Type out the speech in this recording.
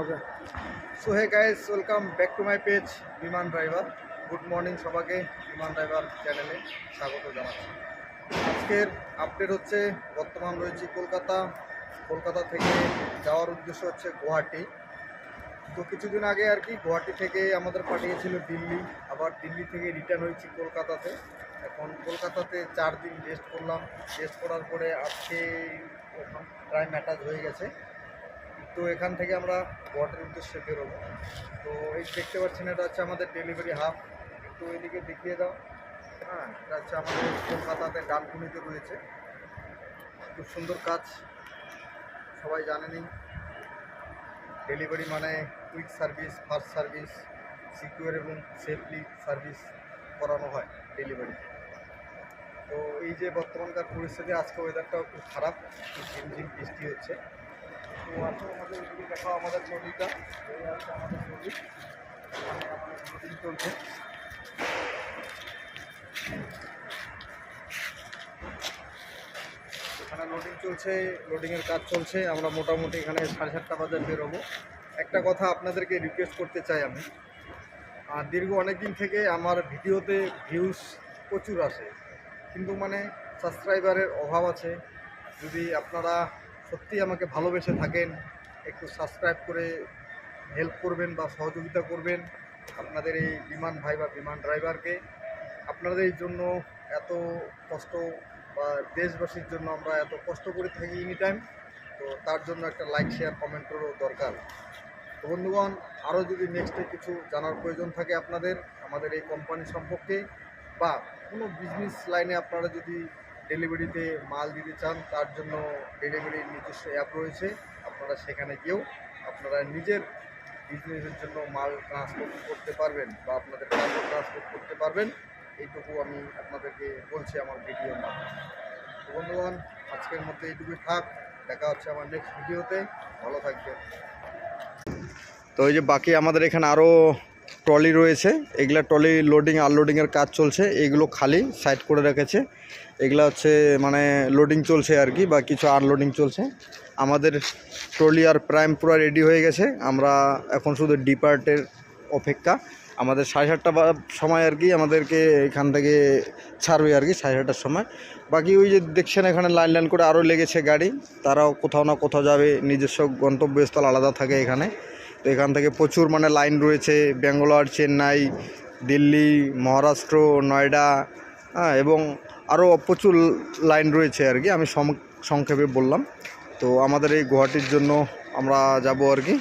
Okay. So hey guys, welcome back to my page বিমান driver. Good morning সবাইকে, বিমান driver চ্যানেলে স্বাগত জানাচ্ছি। আজকের আপডেট হচ্ছে, বর্তমান রয়েছি কলকাতা থেকে যাওয়ার উদ্দেশ্য হচ্ছে গুয়াহাটি। তো কিছুদিন আগে আর কি গুয়াহাটি থেকে আমাদের পাঠিয়েছিল দিল্লি, আবার দিল্লি থেকে রিটার্ন হয়েছি কলকাতাতে। এখন কলকাতাতে 4 দিন রেস্ট করলাম। রেস্ট করার পরে আজকে প্রায় ম্যাটাজ হয়ে গেছে। তো এখান থেকে আমরা গুয়াহাটির উদ্দেশ্যে বেরোবো। তো এই দেখতে পাচ্ছেন, এটা হচ্ছে আমাদের ডেলিভারি হাব। একটু এদিকে দেখিয়ে দাও। হ্যাঁ, এটা হচ্ছে আমাদের কলকাতাতে ডানকুনিতে রয়েছে। খুব সুন্দর কাজ, সবাই জানেনই। ডেলিভারি মানে quick service, fast service, secure এবং সেফলি সার্ভিস করানো হয় ডেলিভারি। তো এই যে বর্তমানকার পরিস্থিতি, আজকে ওয়েদারটাও খুব খারাপ, ঝিমঝিম বৃষ্টি হচ্ছে। তো আসলে আমাদের এদিকে দেখাও আমাদের নদীটা। এই আছে আমাদের নদী, এখানে আমাদের লোডিং চলছে। এখানে লোডিং চলছে, লোডিংয়ের কাজ চলছে। আমরা মোটামুটি এখানে 7:30 বাজে বেরোবো। একটা কথা আপনাদেরকে রিকোয়েস্ট করতে চাই আমি, দীর্ঘ অনেক দিন থেকে আমার ভিডিওতে ভিউজ প্রচুর আসে, কিন্তু মানে সাবস্ক্রাইবারের অভাব আছে। যদি আপনারা সত্যি আমাকে ভালোবেসে থাকেন, একটু সাবস্ক্রাইব করে হেল্প করবেন বা সহযোগিতা করবেন আপনাদের এই বিমান ভাই বা বিমান ড্রাইভারকে। আপনাদের জন্য এত কষ্ট, বা দেশবাসীর জন্য আমরা এত কষ্ট করে থাকি এনি টাইম। তো তার জন্য একটা লাইক, শেয়ার, কমেন্টেরও দরকার। তো বন্ধুগণ, আরও যদি নেক্সটে কিছু জানার প্রয়োজন থাকে আপনাদের আমাদের এই কোম্পানি সম্পর্কে, বা কোনো বিজনেস লাইনে আপনারা যদি ডেলিভারিতে মাল দিতে চান, তার জন্য ডেলিভারির নিজস্ব অ্যাপ রয়েছে। আপনারা সেখানে গিয়েও আপনারা নিজের বিজনেসের জন্য মাল ট্রান্সপোর্ট করতে পারবেন বা আপনাদের কার্গো ট্রান্সপোর্ট করতে পারবেন। এইটুকু আমি আপনাদেরকে বলছি আমার ভিডিওর মাধ্যমে। তো বন্ধুগণ, আজকের মধ্যে এইটুকুই থাক। দেখা হচ্ছে আমার নেক্সট ভিডিওতে। ভালো থাকবেন। তো এই যে বাকি আমাদের এখানে আরও ট্রলি রয়েছে, এগুলা ট্রলি লোডিং আনলোডিংয়ের কাজ চলছে। এগুলো খালি সাইড করে রেখেছে, এগুলা হচ্ছে মানে লোডিং চলছে আর কি, বা কিছু আনলোডিং চলছে। আমাদের ট্রলি আর প্রাইম পুরো রেডি হয়ে গেছে। আমরা এখন শুধু ডিপার্টের অপেক্ষা। আমাদের 7:30 সময় আর কি আমাদেরকে এখান থেকে ছাড়বে আর কি, 7:30টার সময়। বাকি ওই যে দেখছেন এখানে লাইন লাইন করে আরও লেগেছে গাড়ি, তারাও কোথাও না কোথাও যাবে, নিজস্ব গন্তব্যস্থল আলাদা থাকে এখানে। তো এখান থেকে প্রচুর মানে লাইন রয়েছে, ব্যাঙ্গালোর, চেন্নাই, দিল্লি, মহারাষ্ট্র, নয়ডা, এবং আরও প্রচুর লাইন রয়েছে আর কি, আমি সংক্ষেপে বললাম। তো আমাদের এই গুয়াহাটির জন্য আমরা যাব আর কি।